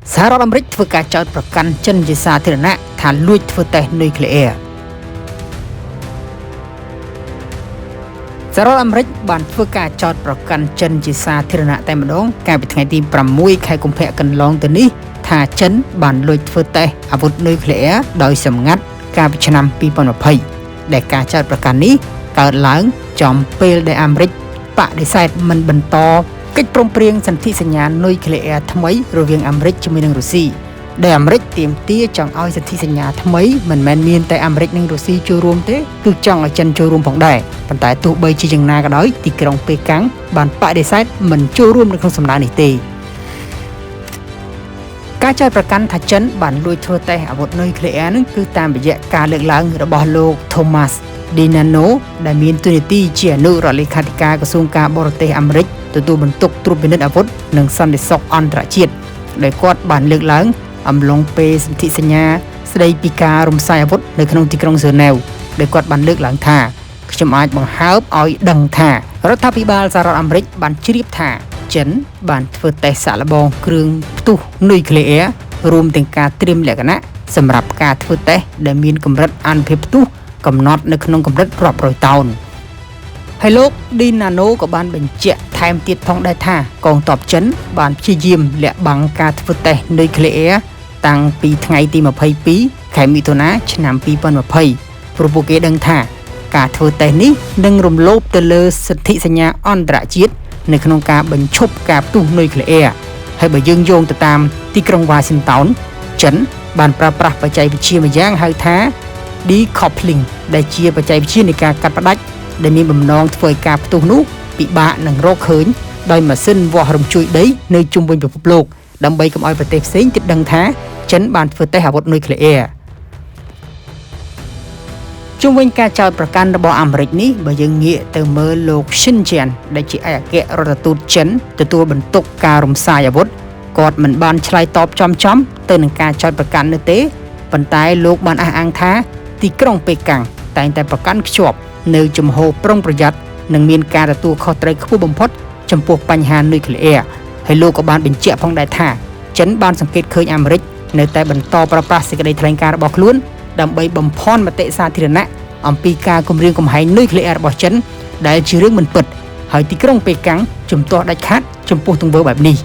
សហរដ្ឋអាមេរិកធ្វើការចោទប្រកាន់ចិនជាសាធារណៈថាលួចធ្វើតេស្តនុយក្លេអ៊ែរសហរដ្ឋអាមេរិកបានធ្វើការចោទប្រកាន់ចិនជាសាធារណៈតែម្ដងកាលពីថ្ងៃទី6ខែកុម្ភៈកន្លងទៅនេះថាចិនបានលួចធ្វើតេស្តអាវុធនុយក្លេអ៊ែរដោយសម្ងាត់កាលពីឆ្នាំ2020ដែលការចោទប្រកាន់នេះកើតឡើងចំពេលដែលអាមេរិកបដិសេធមិនបន្តកិច្ចព្រមព្រៀងសន្ធិសញ្ញានុយក្លេអ៊ែរថ្មីរវាងអាមេរិកជាមួយនឹងរុស្ស៊ីដែលអាមេរិកទាមទារចង់ឲ្យសន្ធិសញ្ញាថ្មីមិនមែនមានតែអាមេរិកនិងរុស្ស៊ីចូលរួមទេគឺចង់ឲ្យចិនចូលរួមផងដែរប៉ុន្តែទោះបីជាយ៉ាងណាក៏ដោយទីក្រុងប៉េកាំងបានបដិសេធមិនចូលរួមនៅក្នុងសំណើនេះទេការចោទប្រកាន់ថាចិនបានលួចធ្វើតេស្តអាវុធនុយក្លេអ៊ែរនឹងគឺតាមរយៈការលើកឡើងរបស់លោក Thomas DiNanno ដែលមានតួនាទីជាអនុរដ្ឋលេខាធិការក្រសួងការបរទេសអាមេរិកទទួលបន្ទុកត្រួតពិនិត្យអាវុធនិងសន្តិសុខអន្តរជាតិដែលគាត់បានលើកឡើងអំឡុងពេលសន្ធិសញ្ញាស្ដីពីការរំសាយអាវុធនៅក្នុងទីក្រុងហ្សឺណែវដែលគាត់បានលើកឡើងថាខ្ញុំអាចបង្ហើបឲ្យដឹងថារដ្ឋាភិបាលសហរដ្ឋអាមេរិកបានជ្រាបថាចិនបានធ្វើតេស្តសាកល្បងគ្រឿងផ្ទុះនុយក្លេអ៊ែររួមទាំងការត្រៀមលក្ខណៈសម្រាប់ការធ្វើតេស្តដែលមានកម្រិតអានុភាពផ្ទុះកំណត់នៅក្នុងកម្រិតរាប់រយតោនហើយលោក DiNanno ក៏បានបញ្ជាក់ថែមទៀតផងដែរថាកងទ័ពចិនបានព្យាយាមលាក់បាំងការធ្វើតេស្តនុយក្លេអ៊ែរតាំងពីថ្ងៃទី22ខែមិថុនាឆ្នាំ2020ព្រោះពួកគេដឹងថាការធ្វើតេស្តនេះនឹងរំលោភទៅលើសន្ធិសញ្ញាអន្តរជាតិនៅក្នុងការបញ្ឈប់ការផ្ទុះនុយក្លេអ៊ែរហើយបើយើងយោងទៅតាមទីក្រុងវ៉ាស៊ីនតោនចិនបានប្រើប្រាស់បច្ចេកវិទ្យាមួយយ៉ាងហៅថា decoupling ដែលជាបច្ចេកវិទ្យានៃការកាត់ផ្តាច់ដែលមានបំណងធ្វើឲ្យការផ្ទុះនោះពិបាកនឹងរកឃើញដោយម៉ាស៊ីនវាស់រំជួយដីនៅជុំវិញពិភពលោកដើម្បីកុំឲ្យប្រទេសផ្សេងទៀតដឹងថាចិនបានធ្វើតេស្តអាវុធនុយក្លេអ៊ែរជុំវិញការចោទប្រកាន់របស់អាមេរិកនេះបើយើងងាកទៅមើលលោក Xin Jian ដែលជាឯកអគ្គរដ្ឋទូតចិនទទួលបន្ទុកការរំសាយអាវុធគាត់មិនបានឆ្លើយតបចំទៅនឹងការចោទប្រកាន់នោះទេប៉ុន្តែលោកបានអះអាងថាទីក្រុងប៉េកាំងតែងតែប្រកាន់ខ្ជាប់នៅជំហរប្រុងប្រយ័ត្ននិងមានការទទួលខុសត្រូវខ្ពស់បំផុតចំពោះបញ្ហានុយក្លេអ៊ែរហើយលោកក៏បានបញ្ជាក់ផងដែរថាចិនបានសង្កេតឃើញអាមេរិកនៅតែបន្តប្រើប្រាស់សេចក្តីថ្លែងការណ៍របស់ខ្លួនដើម្បីបំភាន់មតិសាធារណៈអំពីការគំរាមកំហែងនុយក្លេអ៊ែររបស់ចិនដែលជារឿងមិនពិតហើយទីក្រុងប៉េកាំងជំទាស់ដាច់ខាតចំពោះទង្វើបែបនេះ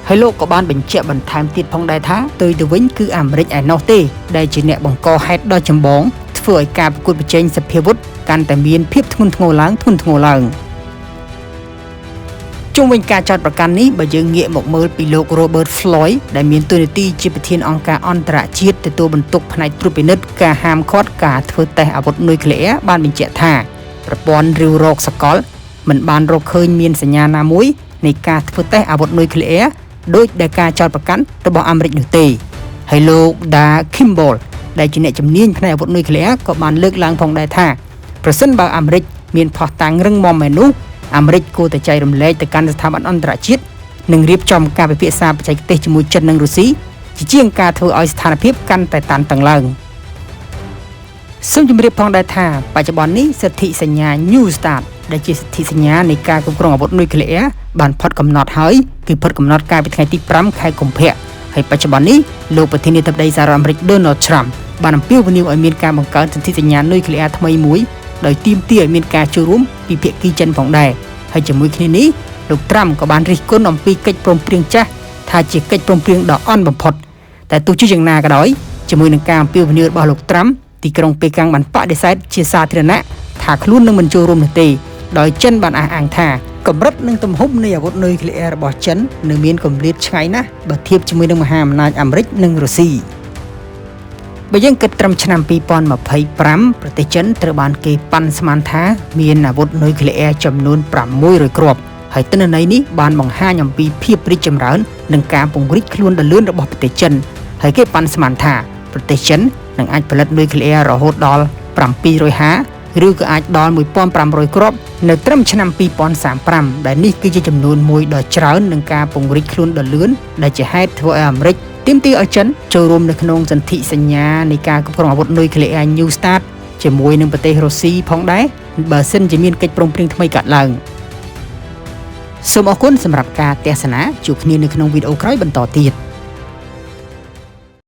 ហើយលោកក៏បានបញ្ជាក់បន្ថែមទៀតផងដែរថាទៅវិញគឺអាមេរិកឯណោះទេដែលជាអ្នកបង្កហេតុដ៏ចម្បងធ្វើឲ្យការប្រកួតប្រជែងសភាវុធកាន់តែមានភាពធ្ងន់ធ្ងរឡើងជុំវិញការចោទប្រកាន់នេះបើយើងងាកមកមើលពីលោក Robert Floyd ដែលមានតួនាទីជាប្រធានអង្គការអន្តរជាតិទទួលបន្ទុកផ្នែកត្រួតពិនិត្យការហាមឃាត់ការធ្វើតេស្តអាវុធនុយក្លេអ៊ែរបានបញ្ជាក់ថាប្រព័ន្ធរាវរកសកលមិនបានរកឃើញមានសញ្ញាណាមួយនៃការធ្វើតេស្តអាវុធនុយក្លេអ៊ែរដោយដែលការចោទប្រកាន់របស់អាមេរិកនោះទេហើយលោក Da Kimball ដែលជាអ្នកជំនាញផ្នែកអាវុធនុយក្លេអ៊ែរក៏បានលើកឡើងផងដែរថាប្រសិនបើអាមេរិកមានភស្តុតាងរឹងមាំមែននោះអាមេរិកគួរតែចែករំលែកទៅកាន់ស្ថាប័នអន្តរជាតិនិងរៀបចំការពិភាក្សាបច្ចេកទេសជាមួយចិននិងរុស្ស៊ីជាងការធ្វើឲ្យស្ថានភាពកាន់តែតានតឹងឡើងសូមជម្រាបផងដែរថាបច្ចុប្បន្ននេះសន្ធិសញ្ញា New START ដែលជាសន្ធិសញ្ញានៃការគ្រប់គ្រងអាវុធនុយក្លេអ៊ែរបានផុតកំណត់ហើយគឺផុតកំណត់កាលពីថ្ងៃទី5ខែកុម្ភៈហើយបច្ចុប្បន្ននេះលោកប្រធានាធិបតីសហរដ្ឋអាមេរិក Donald Trump បានអំពាវនាវឲ្យមានការបង្កើតសន្ធិសញ្ញានុយក្លេអ៊ែរថ្មីមួយដោយទាមទារឲ្យមានការចូលរួមពីភាគីចិនផងដែរហើយជាមួយគ្នានេះលោក Trump ក៏បានរិះគន់អំពីកិច្ចព្រមព្រៀងចាស់ថាជាកិច្ចព្រមព្រៀងដ៏អន់បំផុតតែទោះជាយ៉ាងណាក៏ដោយជាមួយនឹងការអំពាវនាវរបស់លោក Trump ទីក្រុងប៉េកាំងបានបដិសេធជាសាធារណៈថាខ្លួននឹងមិនចូលរួមនោះទេដោយចិនបានអះអាងថាកម្រិតនិងទំហំនៃអាវុធនុយក្លេអ៊ែររបស់ចិននៅមានគម្លាតឆ្ងាយណាស់បើធៀបជាមួយនឹងមហាអំណាចអាមេរិកនិងរុស្ស៊ីបើយើងគិតត្រឹមឆ្នាំ2025ប្រទេសចិនត្រូវបានគេប៉ាន់ស្មានថាមានអាវុធនុយក្លេអ៊ែរចំនួន600គ្រាប់ហើយទិន្នន័យនេះបានបង្ហាញអំពីភាពរីកចម្រើននិងការពង្រីកខ្លួនដ៏លឿនរបស់ប្រទេសចិនហើយគេប៉ាន់ស្មានថាប្រទេសចិននឹងអាចផលិតនុយក្លេអ៊ែររហូតដល់750ឬក៏អាចដល់1500គ្រាប់នៅត្រឹមឆ្នាំ2035ដែលនេះគឺជាចំនួនមួយដ៏ច្រើននឹងការពង្រីកខ្លួនដ៏លឿនដែលជាហេតុធ្វើឲ្យអាមេរិកទាមទារឲ្យចិនចូលរួមនៅក្នុងសន្ធិសញ្ញានៃការគ្រប់គ្រងអាវុធនុយក្លេអ៊ែរ New START ជាមួយនឹងប្រទេសរុស្ស៊ីផងដែរបើសិនជាមានកិច្ចព្រមព្រៀងថ្មីកើតឡើង សូមអរគុណសម្រាប់ការទស្សនាជួបគ្នានៅក្នុងវីដេអូក្រោយបន្តទៀត